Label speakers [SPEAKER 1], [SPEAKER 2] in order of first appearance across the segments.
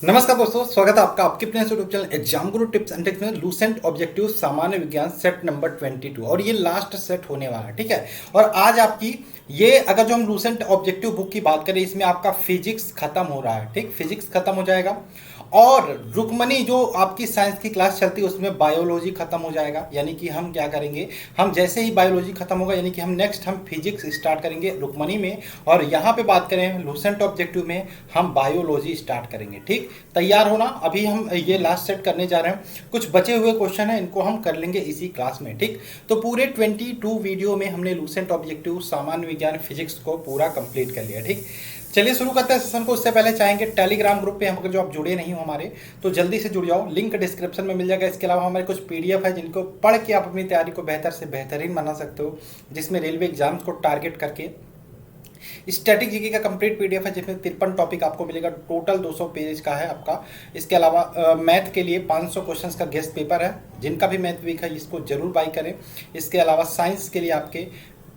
[SPEAKER 1] नमस्कार दोस्तों, स्वागत है आपका आपके अपने YouTube channel exam Guru tips and tricks में लूसेंट ऑब्जेक्टिव सामान्य विज्ञान सेट नंबर 22 और ये लास्ट सेट होने वाला है। ठीक है, और आज आपकी ये अगर जो हम लूसेंट ऑब्जेक्टिव बुक की बात करें, इसमें आपका फिजिक्स खत्म हो रहा है। ठीक, फिजिक्स खत्म हो जाएगा और रुक्मनी जो आपकी साइंस की क्लास चलती है उसमें बायोलॉजी खत्म हो जाएगा। यानी कि हम क्या करेंगे, हम जैसे ही बायोलॉजी खत्म होगा यानी कि हम नेक्स्ट हम फिजिक्स स्टार्ट करेंगे रुक्मनी में, और यहाँ पे बात करें लूसेंट ऑब्जेक्टिव में हम बायोलॉजी स्टार्ट करेंगे। ठीक, तैयार होना, अभी हम ये लास्ट सेट करने जा रहे हैं। कुछ बचे हुए क्वेश्चन हैं, इनको हम कर लेंगे इसी क्लास में। ठीक, तो पूरे 22 वीडियो में हमने लूसेंट ऑब्जेक्टिव सामान्य विज्ञान फिजिक्स को पूरा कंप्लीट कर लिया। ठीक, चलिए शुरू करते हैं सेशन को। उससे पहले चाहेंगे टेलीग्राम ग्रुप पे हम जो आप जुड़े नहीं हो हमारे, तो जल्दी से जुड़ जाओ, लिंक डिस्क्रिप्शन में मिल जाएगा। इसके अलावा हमारे कुछ पीडीएफ है जिनको पढ़ के आप अपनी तैयारी को बेहतर से बेहतरीन बना सकते हो, जिसमें रेलवे एग्जाम्स को टारगेट करके स्टैटिक जीके का कंप्लीट पीडीएफ है जिसमें 53 टॉपिक आपको मिलेगा। टोटल 200 पेज का है आपका। इसके अलावा मैथ के लिए 500 क्वेश्चंस का गेस्ट पेपर है, जिनका भी मैथ वीक है इसको जरूर बाई करें। इसके अलावा साइंस के लिए आपके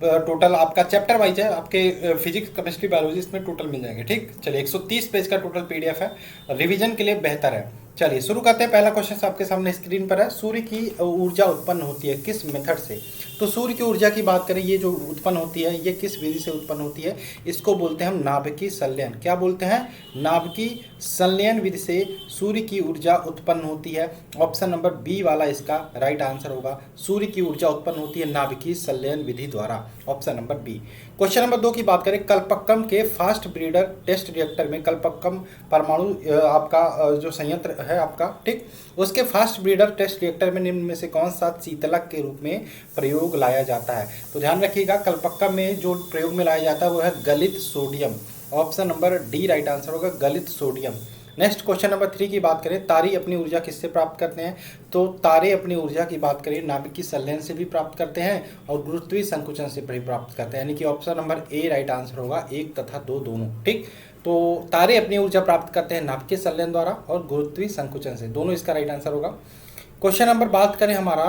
[SPEAKER 1] टोटल आपका चैप्टर वाइज है, आपके फिजिक्स केमिस्ट्री बायोलॉजी इसमें टोटल मिल जाएंगे। ठीक, चलिए 130 पेज का टोटल पीडीएफ है, रिवीजन के लिए बेहतर है। चलिए शुरू करते हैं। पहला क्वेश्चन आपके सामने स्क्रीन पर है। सूर्य की ऊर्जा उत्पन्न होती है किस मेथड से? तो सूर्य की ऊर्जा की बात करें, ये जो उत्पन्न होती है ये किस विधि से उत्पन्न होती है? इसको बोलते हैं हम नाभिकीय संलयन। क्या बोलते हैं? नाभिकीय संलयन विधि से सूर्य की ऊर्जा उत्पन्न होती है। ऑप्शन नंबर बी वाला इसका राइट आंसर होगा। सूर्य की ऊर्जा उत्पन्न होती है नाभिकीय संलयन विधि द्वारा, option number B. Question number 2 की बात करें, कल्पक्कम के फास्ट ब्रीडर टेस्ट रिएक्टर में, कल्पक्कम परमाणु आपका जो संयंत्र है आपका, ठीक, उसके फास्ट ब्रीडर टेस्ट रिएक्टर में निम्न में से कौन सा शीतलक के रूप में प्रयोग लाया जाता है? तो ध्यान रखिएगा, कल्पक्कम में जो प्रयोग में लाया जाता है वो है गलित sodium. Option number D right answer होगा, गलित सोडियम। नेक्स्ट क्वेश्चन नंबर 3 की बात करें, तारे अपनी ऊर्जा किससे प्राप्त करते हैं? तो तारे अपनी ऊर्जा की बात करें नाभिकीय संलयन से भी प्राप्त करते हैं और गुरुत्वीय संकुचन से भी प्राप्त करते हैं। यानी कि option number A right answer होगा, 1 तथा 2 दोनों। ठीक, तो तारे अपनी ऊर्जा प्राप्त करते हैं नाभिकीय संलयन द्वारा और गुरुत्वीय संकुचन से, दोनों इसका राइट आंसर होगा। क्वेश्चन नंबर बात करें हमारा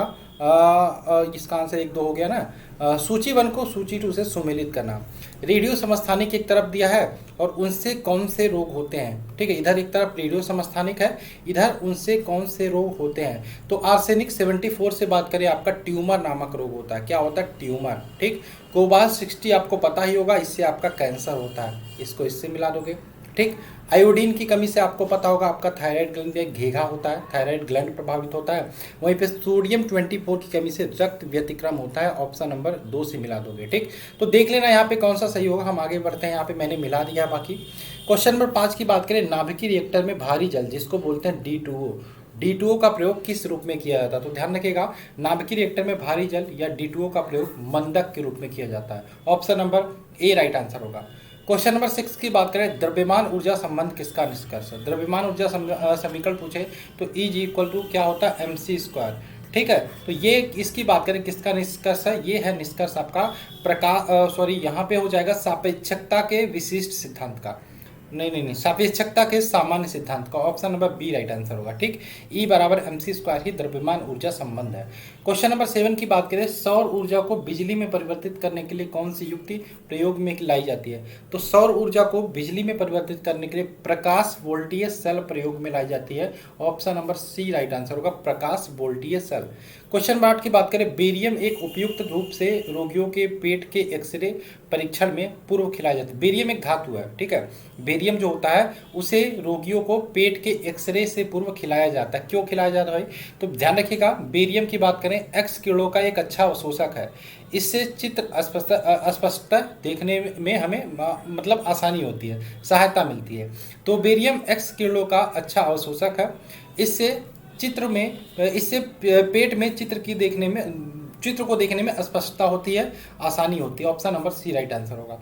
[SPEAKER 1] इसका आंसर 1 2 हो गया ना। सूची 1 को सूची 2 से सुमेलित करना। रेडियो समस्थानिक एक तरफ दिया है और उनसे कौन से रोग होते हैं? ठीक है, इधर एक तरफ रेडियो समस्थानिक है, इधर उनसे कौन से रोग होते हैं? तो आर्सेनिक 74 से बात करें, आपका ट्यूमर नामक रोग होता है। क्या होता है? ट्यूमर। ठीक, कोबाल 60 आपको पता ही होगा, इससे आपका कैंसर होता है, इसको इससे मिला दोगे। ठीक, आयोडीन की कमी से आपको पता होगा आपका थायराइड ग्लैंड में घेघा होता है, थायराइड ग्लैंड प्रभावित होता है। वहीं पे सोडियम 24 की कमी से रक्त व्यतिक्रम होता है, ऑप्शन नंबर 2 से मिला दोगे। ठीक, तो देख लेना यहाँ पे कौन सा सही होगा। हम आगे बढ़ते हैं, यहाँ पे मैंने मिला दिया बाकी। क्वेश्चन नंबर 5 की बात करें, नाभिकीय रिएक्टर में भारी जल जिसको बोलते हैं D2O, D2O का प्रयोग किस रूप में किया जाता है? तो ध्यान रखिएगा, नाभिकीय रिएक्टर में भारी जल या D2O का प्रयोग मंदक के रूप में किया जाता है, option number A right answer होगा। क्वेश्चन नंबर 6 की बात करें, द्रव्यमान ऊर्जा संबंध किसका निष्कर्ष है? द्रव्यमान ऊर्जा समीकरण पूछे तो E इक्वल टू क्या होता है? mc²। ठीक है, तो ये इसकी बात करें किसका निष्कर्ष है? ये है निष्कर्ष आपका यहाँ पे हो जाएगा सापेक्षकता के विशिष्ट सिद्धांत का, नहीं, सापेक्षकता के सामान्य सिद्धांत का, option number B right answer होगा। ठीक, E बराबर mc² ही द्रव्यमान ऊर्जा संबंध है। क्वेश्चन नंबर 7 की बात करें, सौर ऊर्जा को बिजली में परिवर्तित करने के लिए कौन सी युक्ति प्रयोग में लाई जाती है? तो सौर ऊर्जा को बिजली में परिवर्तित करने के लिए प्रकाश वोल्टीय सेल प्रयोग में लाई जाती है, option number C right answer होगा, प्रकाश वोल्टीय सेल। क्वेश्चन नंबर 8 की बात करें, बेरियम एक उपयुक्त रूप से रोगियों के पेट के एक्सरे परीक्षण में पूर्व खिलाया जाता है। बेरियम एक धातु है, ठीक है, बेरियम जो होता है उसे रोगियों को पेट के एक्सरे से पूर्व खिलाया जाता है। क्यों खिलाया जाता है भाई? तो ध्यान रखिएगा, बेरियम की बात करें एक्स किरणों का एक अच्छा अवशोषक है, इससे चित्र स्पष्टता देखने में हमें मतलब आसानी होती है, सहायता मिलती है। तो बेरियम एक्स किरणों का अच्छा अवशोषक है, इससे पेट में चित्र को देखने में स्पष्टता होती है, आसानी होती है, option number C right answer होगा।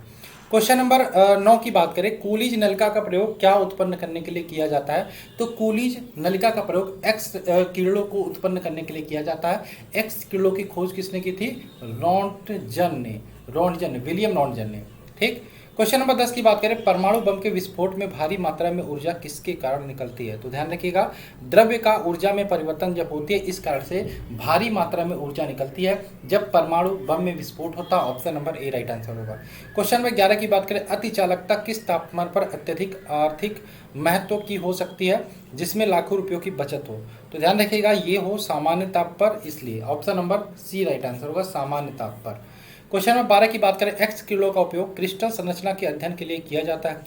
[SPEAKER 1] क्वेश्चन नंबर 9 की बात करें, कूलिज नलिका का प्रयोग क्या उत्पन्न करने के लिए किया जाता है? तो कूलिज नलिका का प्रयोग एक्स किरणों को उत्पन्न करने के लिए किया जाता है। एक्स किरणों की खोज किसने की थी? विलियम रॉन्टजन ने। ठीक, क्वेश्चन नंबर 10 की बात करें, परमाणु बम के विस्फोट में भारी मात्रा में ऊर्जा किसके कारण निकलती है? तो ध्यान रखिएगा, द्रव्य का ऊर्जा में परिवर्तन जब होती है इस कारण से भारी मात्रा में ऊर्जा निकलती है जब परमाणु बम में विस्फोट होता है। Option number A right answer होगा। क्वेश्चन नंबर 11 की बात करें, अति चालकता किस तापमान पर अत्यधिक आर्थिक महत्व की हो सकती है जिसमें लाखों रुपयों की बचत हो? तो ध्यान रखिएगा, ये हो सामान्य ताप पर, इसलिए option number C right answer होगा, सामान्य ताप पर। क्वेश्चन नंबर 12 की बात करें, एक्स किलो का उपयोग क्रिस्टल संरचना के अध्ययन के लिए किया जाता है,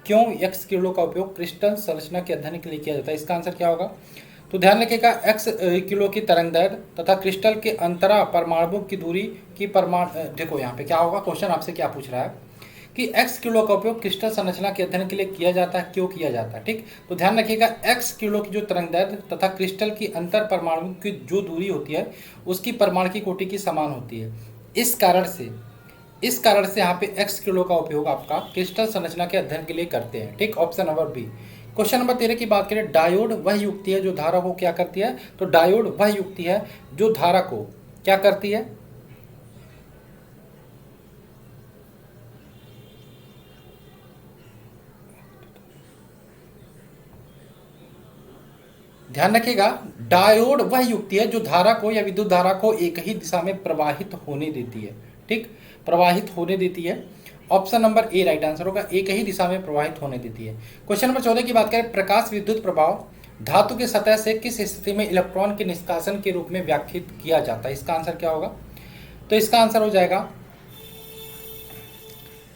[SPEAKER 1] क्यों एक्स किलो का उपयोग क्रिस्टल संरचना के अध्ययन के लिए किया जाता है? इसका आंसर क्या होगा? तो ध्यान रखिएगा, एक्स किलो की तरंगदैर्घ्य तथा क्रिस्टल के अंतरा परमाणु की दूरी की देखो यहाँ पे क्या होगा, क्वेश्चन आपसे क्या पूछ रहा है कि एक्स किलो का उपयोग क्रिस्टल संरचना के अध्ययन के लिए किया जाता है, क्यों किया जाता है? ठीक, तो ध्यान रखिएगा, एक्स किलो की जो तरंगदैर्घ्य तथा क्रिस्टल की अंतर परमाणु की जो दूरी होती है उसकी परमाणु की कोटि की समान होती है। इस कारण से यहाँ पे एक्स किलो का उपयोग आपका क्रिस्टल संरचना के अध्ययन के लिए करते हैं। ठीक, option number B. Question number 13 की बात करें, डायोड वह युक्ति है जो धारा को क्या करती है? तो डायोड वह युक्ति है जो धारा को क्या करती है? ध्यान रखिएगा, डायोड वह युक्ति है जो धारा को या विद्युत धारा को एक ही दिशा में प्रवाहित होने देती है। ठीक, प्रवाहित होने देती है। Option number A right answer होगा, एक ही दिशा में प्रवाहित होने देती है। क्वेश्चन नंबर 14 की बात करें, प्रकाश विद्युत प्रभाव धातु के सतह से किस स्थिति में इलेक्ट्रॉन के निष्कासन के रूप में व्याख्यात किया जाता है? इसका आंसर क्या होगा? तो इसका आंसर हो जाएगा,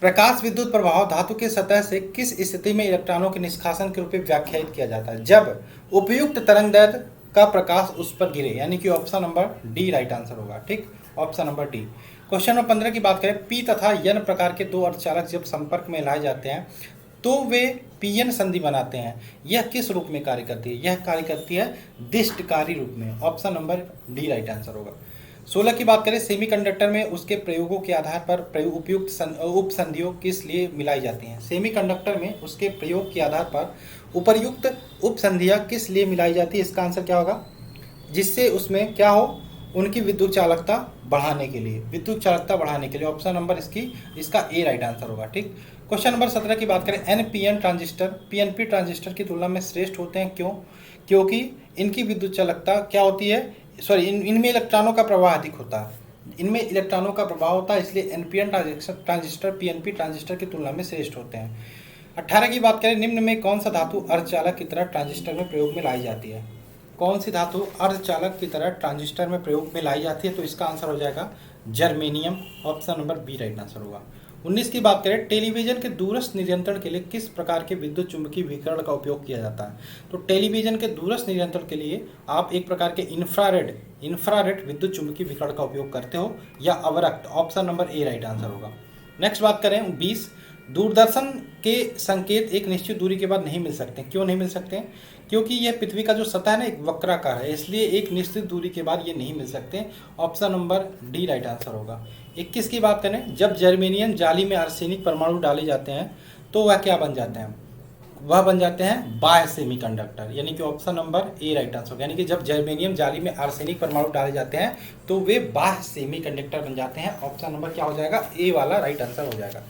[SPEAKER 1] प्रकाश विद्युत प्रभाव धातु के सतह से किस स्थिति में इलेक्ट्रॉनों के निष्कासन के रूप में व्याख्यायित किया जाता है? जब उपयुक्त तरंगदैर्घ्य का प्रकाश उस पर गिरे, यानी कि option number D right answer होगा। ठीक, option number D. Question number 15 की बात करें, पी तथा एन प्रकार के दो अर्धचालक जब संपर्क में लाए जाते हैं तो वे पीएन संधि बनाते हैं। यह किस रूप में कार्य करती है? यह कार्य करती है दिष्टकारी रूप में। Option number D right answer होगा। 16 की बात करें, सेमीकंडक्टर में उसके प्रयोगों के आधार पर उपयुक्त उपसंधियों किस लिए मिलाई जाती हैं? सेमीकंडक्टर में उसके प्रयोग के आधार पर उपर्युक्त उपसंधियां किस लिए मिलाई जाती है? इसका आंसर क्या होगा? जिससे उसमें क्या हो, उनकी विद्युत चालकता बढ़ाने के लिए, विद्युत चालकता बढ़ाने के लिए। ऑप्शन नंबर इसका ए राइट आंसर होगा। ठीक, क्वेश्चन नंबर 17 की बात करें, एनपीएन ट्रांजिस्टर पीएनपी ट्रांजिस्टर की तुलना में श्रेष्ठ होते हैं, क्यों? क्योंकि इनकी विद्युत चालकता क्या होती है, इनमें इलेक्ट्रॉनों का प्रवाह अधिक होता है, इनमें इलेक्ट्रॉनों का प्रभाव होता है, इसलिए एनपीएन ट्रांजिस्टर पीएनपी ट्रांजिस्टर की तुलना में श्रेष्ठ होते हैं। 18 की बात करें, निम्न में कौन सा धातु अर्धचालक की तरह ट्रांजिस्टर में प्रयोग में लाई जाती है? कौन सी धातु अर्धचालक की तरह ट्रांजिस्टर में प्रयोग में लाई जाती है? तो इसका आंसर हो जाएगा germanium. Option number B right answer होगा। 19 की बात करें, टेलीविजन के दूरस्थ नियंत्रण के लिए किस प्रकार के विद्युत चुंबकीय विकिरण का उपयोग किया जाता है? तो टेलीविजन के दूरस्थ नियंत्रण के लिए आप एक प्रकार के इंफ्रारेड विद्युत चुंबकीय विकिरण का उपयोग करते हो या अवरक्त। Option number A right answer होगा। नेक्स्ट बात करें 20, दूरदर्शन के संकेत एक निश्चित दूरी के बाद नहीं मिल सकते, क्यों नहीं मिल सकते? क्योंकि यह पृथ्वी का जो सतह है ना, एक वक्राकार है, इसलिए एक निश्चित दूरी के बाद ये नहीं मिल सकते। Option number D right answer होगा। 21 की बात करें, जब जर्मेनियम जाली में आर्सेनिक परमाणु डाले जाते हैं तो वह क्या बन जाते हैं? वह बन जाते हैं बाह्य सेमीकंडक्टर, यानी कि option number A right answer होगा। यानी कि जब जर्मेनियम जाली में आर्सेनिक परमाणु डाले जाते हैं तो वे बाह्य सेमीकंडक्टर बन जाते हैं। ऑप्शन नंबर क्या हो जाएगा? ए वाला राइट आंसर हो जाएगा।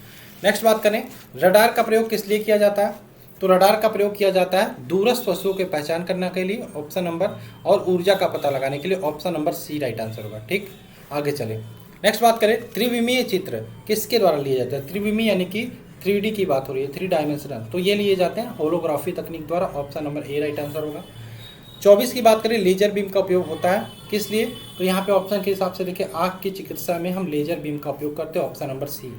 [SPEAKER 1] नेक्स्ट बात करें, रडार का प्रयोग किस लिए किया जाता है? तो रडार का प्रयोग किया जाता है दूरस्थ वस्तुओं की पहचान करने के लिए, ऑप्शन नंबर, और ऊर्जा का पता लगाने के लिए। Option number C right answer होगा। ठीक, आगे चले। नेक्स्ट बात करें, त्रिविमीय चित्र किसके द्वारा लिए जाते हैं? त्रिविमीय यानी कि 3D की बात हो रही है, 3 डायमेंशनल, तो ये लिए जाते हैं होलोग्राफी तकनीक द्वारा। Option number A right answer होगा। 24 की बात करें, लेजर बीम का उपयोग होता है किस लिए? तो यहाँ पे ऑप्शन के हिसाब से देखिए, आँख की चिकित्सा में हम लेजर बीम का उपयोग करते हैं। ऑप्शन नंबर सी।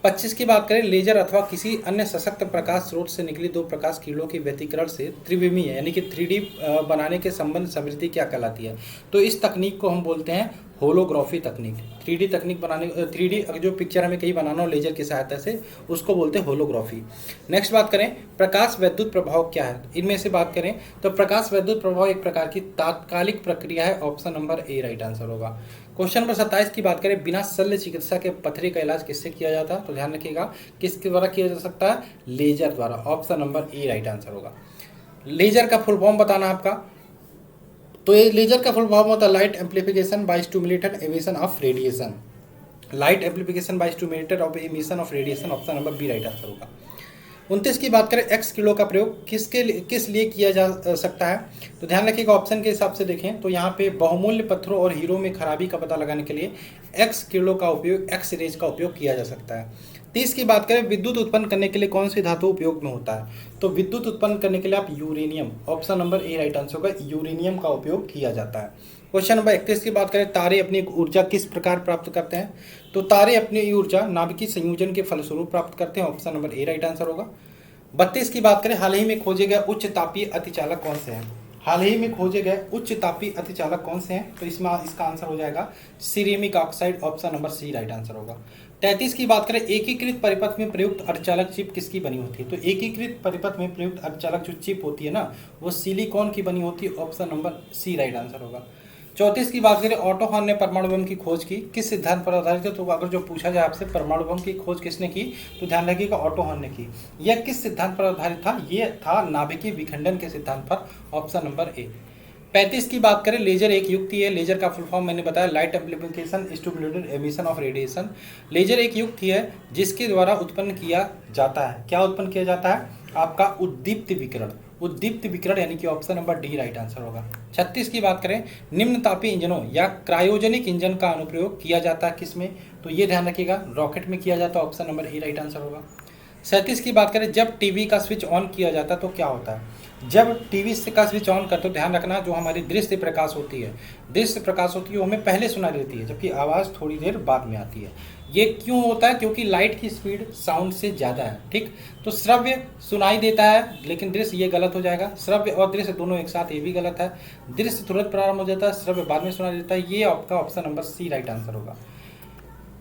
[SPEAKER 1] 25 की बात करें, लेजर अथवा किसी अन्य सशक्त प्रकाश स्रोत से निकली दो प्रकाश किरणों के व्यतिकरण से त्रिविमीय यानी कि 3D बनाने के संबंध समृद्धि क्या कहलाती है? तो इस तकनीक को हम बोलते हैं होलोग्राफी तकनीक। 3D तकनीक बनाने, 3D जो पिक्चर हमें कहीं बनाना हो लेजर की सहायता से, उसको बोलते हैं होलोग्राफी। नेक्स्ट बात करें, प्रकाश वैद्युत प्रभाव क्या है? इनमें से बात करें तो प्रकाश वैद्युत प्रभाव एक प्रकार की तात्कालिक प्रक्रिया है। Option number A right answer होगा। क्वेश्चन नंबर 27 की बात करें, बिना शल्य चिकित्सा के पथरी का इलाज किससे किया जाता है? तो ध्यान रखिएगा, किसके द्वारा किया जा सकता है? लेजर द्वारा। Option number A right answer होगा। लेजर का फुल फॉर्म बताना आपका, तो ये लेजर का फुल फॉर्म होता है light amplification by stimulated emission of radiation. Light amplification by stimulator of emission of radiation, option number B right answer होगा। 29 की बात करें, एक्स किलो का प्रयोग किस लिए किया जा सकता है? तो ध्यान रखिएगा, ऑप्शन के हिसाब से देखें तो यहाँ पे बहुमूल्य पत्थरों और हीरो में खराबी का पता लगाने के लिए एक्स किलो का उपयोग, एक्स रेज का उपयोग किया जा सकता है। 30 की बात करें, विद्युत उत्पन्न करने के लिए कौन सी धातु उपयोग में होता है? तो विद्युत उत्पन्न करने के लिए आप uranium, option number A right answer होगा, यूरेनियम का उपयोग किया जाता है। क्वेश्चन नंबर 31 की बात करें, तारे अपनी ऊर्जा किस प्रकार प्राप्त करते हैं? तो तारे अपनी ऊर्जा नाभिकीय संयोजन के फलस्वरूप प्राप्त करते हैं, option number A right answer होगा। 32 की बात करें, हाल ही में खोजे गए उच्च तापीय अतिचालक कौन से हैं? हाल ही में खोजे गए उच्च तापीय अतिचालक कौन से हैं? तो इसमें इसका आंसर हो जाएगा ceramic oxide, option number C right answer होगा। 33 की बात करें, एकीकृत परिपथ में प्रयुक्त अर्धचालक चिप किसकी बनी होती है? तो एकीकृत परिपथ में प्रयुक्त अर्धचालक जो चिप होती है ना, वो सिलिकॉन की बनी होती है, option number C right answer होगा। 34 की बात करें, ऑटो हॉर्न ने परमाणु बम की खोज की किस सिद्धांत पर आधारित है? तो अगर जो पूछा जाए आपसे परमाणु बम की खोज किसने की, तो ध्यान रखिएगा ऑटो हॉर्न ने की। यह किस सिद्धांत पर आधारित था? ये था नाभिकीय विखंडन के सिद्धांत पर, ऑप्शन नंबर ए। 35 की बात करें, लेजर एक युक्ति है, लेजर का फुल फॉर्म मैंने बताया, light amplification stimulated emission of radiation. Laser एक युक्ति है जिसके द्वारा उत्पन्न किया जाता है, क्या उत्पन्न किया जाता है? आपका उद्दीप्त विकिरण, उद्दीप्त विकिरण, यानी कि option number D right answer होगा। 36 की बात करें, निम्न तापीय इंजनों या क्रायोजेनिक इंजन का अनुप्रयोग किया जाता है किसमें? तो ये ध्यान रखिएगा, रॉकेट में किया जाता है, option number A right answer होगा। 37 की बात करें, जब टीवी का स्विच ऑन किया जाता है तो क्या होता है? जब टीवी का स्विच ऑन करते हो, ध्यान रखना, जो हमारी दृश्य प्रकाश होती है, दृश्य प्रकाश होती है वो हमें पहले सुनाई देती है, जबकि आवाज़ थोड़ी देर बाद में आती है। ये क्यों होता है? क्योंकि लाइट की स्पीड साउंड से ज़्यादा है, ठीक। तो श्रव्य सुनाई देता है लेकिन दृश्य, ये गलत हो जाएगा, श्रव्य और दृश्य दोनों एक साथ, ये भी गलत है। दृश्य तुरंत प्रारंभ हो जाता है, श्रव्य बाद में सुनाई देता है, ये आपका option number C right answer होगा।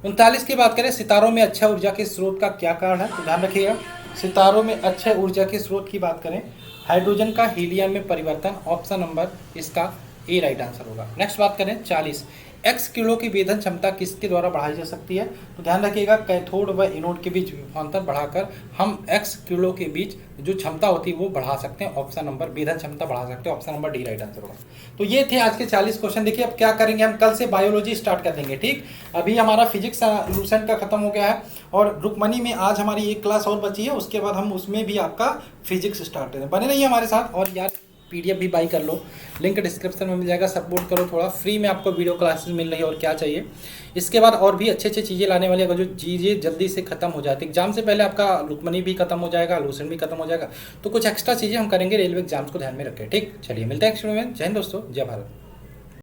[SPEAKER 1] 39 की बात करें, सितारों में अक्षय ऊर्जा के स्रोत का क्या कारण है? तो ध्यान रखिएगा, सितारों में अक्षय ऊर्जा के स्रोत की बात करें, हाइड्रोजन का हीलियम में परिवर्तन, ऑप्शन नंबर इसका ए राइट आंसर होगा। नेक्स्ट बात करें 40, एक्स किलो की वेधन क्षमता किसके द्वारा बढ़ाई जा सकती है? तो ध्यान रखिएगा, कैथोड व एनोड के बीच विभवांतर बढ़ाकर हम एक्स किलो के बीच जो क्षमता होती है वो बढ़ा सकते हैं, ऑप्शन नंबर वेधन क्षमता बढ़ा सकते हैं, option number D right answer होगा। तो ये थे आज के 40 क्वेश्चन। देखिए अब क्या करेंगे, हम कल से बायोलॉजी स्टार्ट कर देंगे, ठीक। अभी हमारा फिजिक्स लूसेंट का खत्म हो गया है और रुकमनी में आज हमारी एक क्लास और बची है, उसके बाद हम उसमें भी आपका फिजिक्स स्टार्ट करें। बने रहिए हमारे साथ, और यार PDF भी बाई कर लो, लिंक डिस्क्रिप्शन में मिल जाएगा, सपोर्ट करो थोड़ा, फ्री में आपको वीडियो क्लासेस मिल रही है, और क्या चाहिए। इसके बाद और भी अच्छे अच्छे चीज़ें लाने वाली, अगर जो चीज़ें जल्दी से खत्म हो जाती है, एग्जाम से पहले आपका रुकमनी भी खत्म हो जाएगा, लूसेंट भी खत्म हो जाएगा, तो कुछ एक्स्ट्रा चीज़ें हम करेंगे रेलवे एग्जाम्स को ध्यान में रखें, ठीक। चलिए मिलते हैं नेक्स्ट वीडियो में। जय हिंद दोस्तों, जय भारत।